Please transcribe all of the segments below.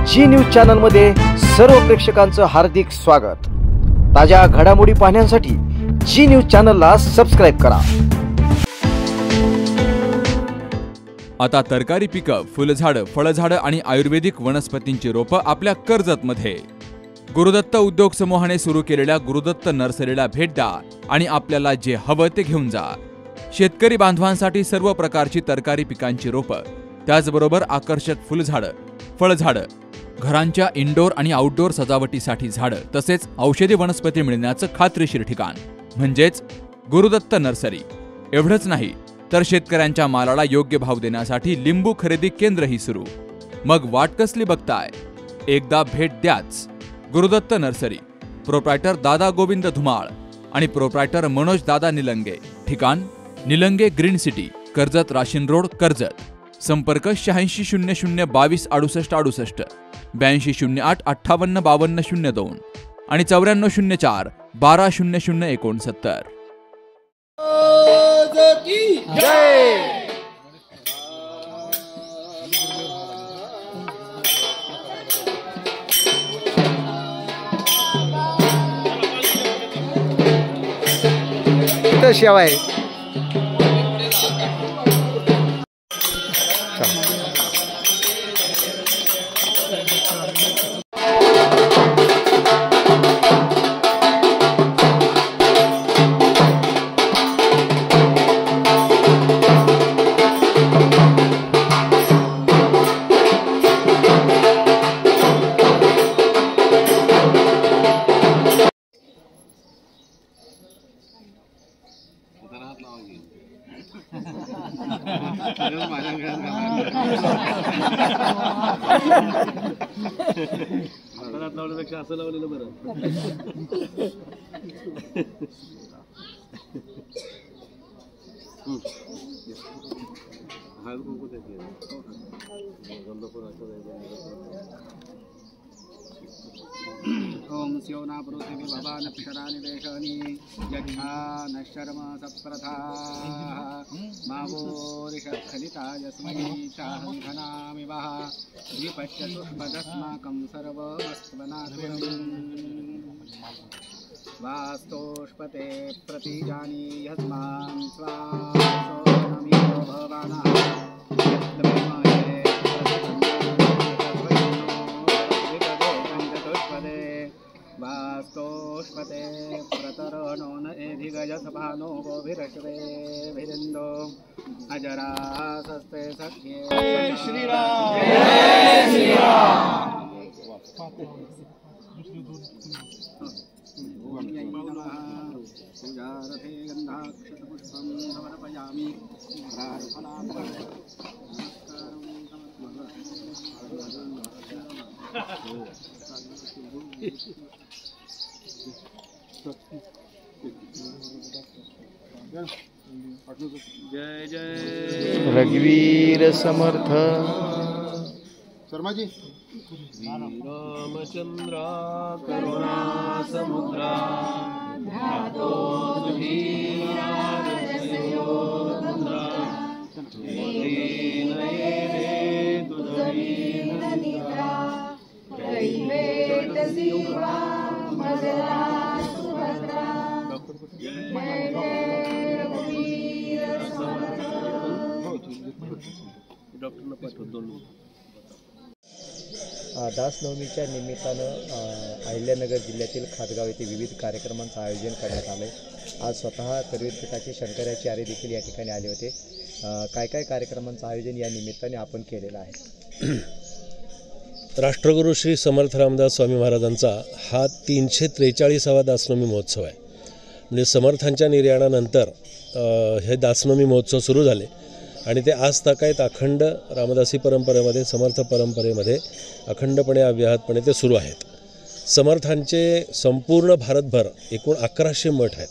जी news channel मध्ये सर्व प्रेक्षकांचं हार्दिक स्वागत। ताज्या घडामोडी पाहण्यासाठी जी न्यूज चॅनलला सबस्क्राइब करा। आता तरकारी पिकं, फुलझाडं, फळझाडं आणि आयुर्वेदिक वनस्पतींची रोपं आपल्या कर्जतमध्ये। गुरुदत्त उद्योग समूहाने सुरू केलेल्या गुरुदत्त नर्सरीला भेट द्या आणि आपल्याला जे हवं ते घेऊन जा। शेतकरी बांधवांसाठी सर्व प्रकारची तरकारी पिकांची रोपं, त्याचबरोबर आकर्षक फुलझाडं, फळझाडं, घरांच्या इंडोर आणि आउटडोर सजावटीसाठी झाडं, तसेच औषधी वनस्पती मिळण्याचं खात्रीशीर ठिकाण म्हणजेच गुरुदत्त नर्सरी। एवढंच नाही तर शेतकऱ्यांच्या मालाला योग्य भाव देण्यासाठी लिंबू खरेदी केंद्रही सुरू। मग वाट कसली बघताय? एकदा भेट द्याच। गुरुदत्त नर्सरी, प्रोप्रायटर दादा गोविंद धुमाळ आणि प्रोप्रायटर मनोज दादा निलंगे। ठिकाण निलंगे ग्रीन सिटी, कर्जत राशीन रोड, कर्जत। संपर्क 8600226868, 8208585202 आणि 9404120069। शेवा आहे। लावल्यापेक्षा असं लावलेलं बरं। ओम शिवना पृथ्वी भवान पितरानि देशानि यज्ञा नश्चर्म सप्रथा मावोरिषखलिता यस्मै चाहंघनामि वः विपश्यतु पदस्माकं सर्वमस्त्वनाथम् वास्तोष्पते प्रतिजानी यस्मां स्वासोनमिो भवानः वास्तोष्पते प्रतरणो न एधिगजसभानो गोभिरश्वेभिरिन्दो अजरासस्ते सख्ये। जय श्री राम, जय श्री राम। पूजारथे गन्धाक्षतपुष्पं समर्पयामि। जय जय रघुवीर समर्थ शर्मा जी। रामचंद्रा करुणा समुद्रा धातो सुधीरारस्योद्रा दीनये दुर्दीननिद्रा दैवेतसिवा मजला सुभद्रा। दासनवमीच्या निमित्तानं अहिल्यानगर जिल्ह्यातील खातगाव येथे विविध कार्यक्रमांचं आयोजन करण्यात आलं आहे। आज स्वतः करवीर पीठाचे शंकराचार्य देखील या ठिकाणी आले होते। काय काय कार्यक्रमांचं आयोजन या निमित्ताने आपण केलेलं आहे? राष्ट्रगुरू श्री समर्थ रामदास स्वामी महाराजांचा हा 343वा दासनवमी महोत्सव आहे। म्हणजे समर्थांच्या निर्याणानंतर हे दासनवमी महोत्सव सुरू झाले आणि ते आज ताकायत अखंड रामदासी परंपरेमध्ये, समर्थ परंपरेमध्ये अखंडपणे अव्याहतपणे ते सुरू आहेत। समर्थांचे संपूर्ण भारतभर एकूण 1100 मठ आहेत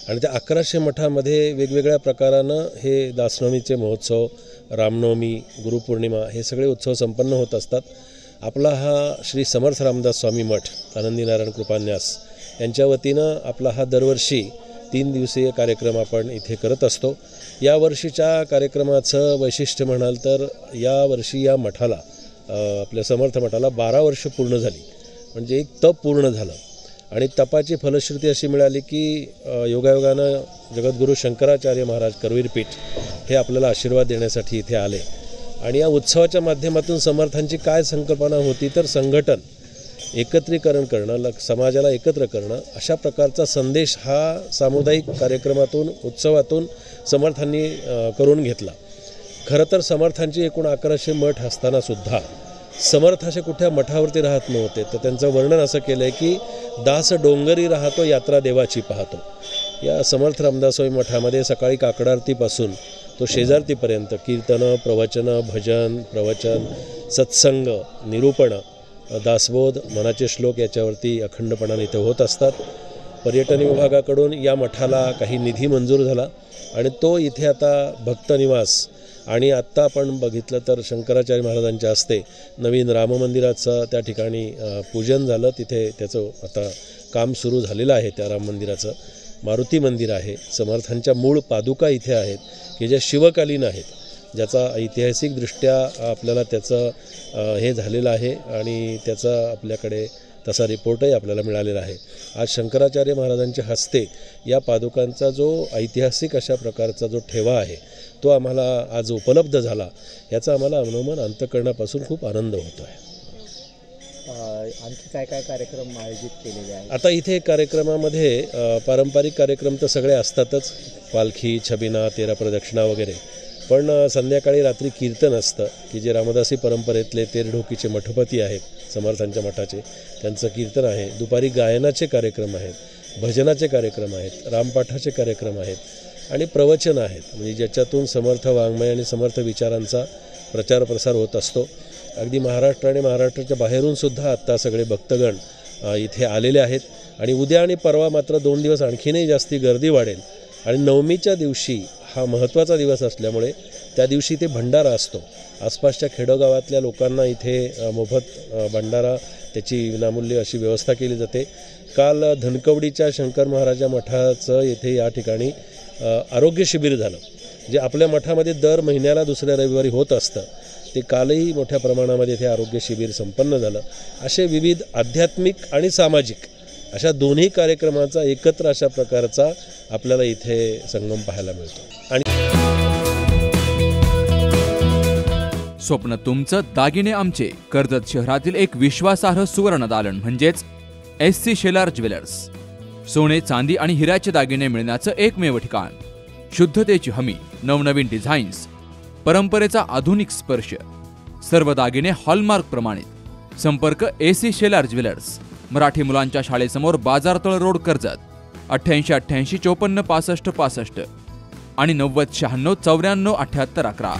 आणि त्या 1100 मठामध्ये वेगवेगळ्या प्रकारानं हे दासनवमीचे महोत्सव, रामनवमी, गुरुपौर्णिमा हे सगळे उत्सव संपन्न होत असतात। आपला हा श्री समर्थ रामदास स्वामी मठ आनंदी नारायण कृपान्यास यांच्या वतीनं आपला हा दरवर्षी 3 दिवसीय कार्यक्रम आपण इथे करत असतो। या वर्षीच्या कार्यक्रमाचं वैशिष्ट्य म्हणाल तर या वर्षी या मठाला आपल्या समर्थ मठाला 12 वर्ष पूर्ण झाली, म्हणजे एक तप पूर्ण झालं आणि तपाची फलश्रुती अशी मिळाली की योगायोगानं जगद्गुरू शंकराचार्य महाराज करवीर पीठ हे आपल्याला आशीर्वाद देण्यासाठी इथे आले आणि या उत्सवाच्या माध्यमातून समर्थांची काय संकल्पना होती तर संघटन, एकत्रीकरण करणं, समाजाला एकत्र करणं, अशा प्रकारचा संदेश हा सामुदायिक कार्यक्रमातून उत्सवातून समर्थांनी करून घेतला। खरं तर समर्थांची एकूण 1100 मठ असतानासुद्धा समर्थ असे कुठल्या मठावरती राहत नव्हते, तर त्यांचं वर्णन असं केलं आहे की दास डोंगरी राहतो यात्रा देवाची पाहतो। या समर्थ रामदास स्वामी मठामध्ये सकाळी काकड आरतीपासून तो शेजारतीपर्यंत कीर्तनं, प्रवचनं, भजन, प्रवचन, सत्संग, निरूपण, दासबोध, मनाचे श्लोक याच्यावरती अखंडपणाने इथे होत असतात। पर्यटन विभागाकडून या मठाला काही निधी मंजूर झाला आणि तो इथे आता भक्तनिवास आणि आत्ता आपण बघितलं तर शंकराचार्य महाराजांच्या हस्ते नवीन राम मंदिराचं त्या ठिकाणी पूजन झालं। तिथे त्याचं आता काम सुरू झालेलं आहे। त्या राम मंदिराचं मारुती मंदिर आहे। समर्थांच्या मूळ पादुका इथे आहेत की ज्या शिवकालीन आहेत, ज्याचा ऐतिहासिकदृष्ट्या आपल्याला त्याचं हे झालेलं आहे आणि त्याचा आपल्याकडे तसा रिपोर्टही आपल्याला मिळालेला आहे। आज शंकराचार्य महाराजांच्या हस्ते या पादुकांचा जो ऐतिहासिक अशा प्रकारचा जो ठेवा आहे तो आम्हाला आज उपलब्ध झाला, याचा आम्हाला मनोमन अंतःकरणापासून खूप आनंद होतो आहे। आणखी काय काय कार्यक्रम आयोजित केलेले आहेत? आता इथे कार्यक्रमामध्ये पारंपरिक कार्यक्रम तर सगळे असतातच, पालखी, छबिना, 13 प्रदक्षिणा वगैरे, पण संध्याकाळी रात्री कीर्तन असतं की जे रामदासी परंपरेतले तेरढोकीचे मठपती आहेत समर्थांच्या मठाचे, त्यांचं कीर्तन आहे। दुपारी गायनाचे कार्यक्रम आहेत, भजनाचे कार्यक्रम आहेत, रामपाठाचे कार्यक्रम आहेत आणि प्रवचन आहेत, म्हणजे ज्याच्यातून समर्थ वाङ्मय आणि समर्थ विचारांचा प्रचार प्रसार होत असतो। अगदी महाराष्ट्र आणि महाराष्ट्राच्या बाहेरून सुद्धा आत्ता सगळे भक्तगण इथे आलेले आहेत आणि उद्या आणि परवा मात्र 2 दिवस आणखीनही जास्ती गर्दी वाढेल आणि नवमीच्या दिवशी हा महत्त्वाचा दिवस असल्यामुळे त्या दिवशी ते भंडारा असतो। आसपासच्या खेडोगावातल्या लोकांना इथे मोफत भंडारा, त्याची विनामूल्य अशी व्यवस्था केली जाते। काल धनकवडीच्या शंकर महाराजा मठाचं येथे या ठिकाणी आरोग्य शिबिर झालं, जे आपल्या मठामध्ये दर महिन्याला दुसऱ्या रविवारी होत असतं, ते कालही मोठ्या प्रमाणामध्ये इथे आरोग्य शिबिर संपन्न झालं। असे विविध आध्यात्मिक आणि सामाजिक अशा दोन्ही कार्यक्रमांचा एकत्र अशा प्रकारचा आपल्याला इथे संगम पाहायला मिळतो। आणि स्वप्न तुमचं, दागिने आमचे। कर्जत शहरातील एक विश्वासार्ह सुवर्ण दालन म्हणजेच SC शेलार ज्वेलर्स। सोने, चांदी आणि हिऱ्याचे दागिने मिळण्याचं एकमेव ठिकाण। शुद्धतेची हमी, नवनवीन डिझाईन्स, परंपरेचा आधुनिक स्पर्श, सर्व दागिने हॉलमार्क प्रमाणित। संपर्क SC शेलार ज्वेलर्स, मराठी मुलांच्या शाळेसमोर, बाजारतळ रोड, कर्जत। 88 88 54 65 65 आणि 90 96 94 78 11।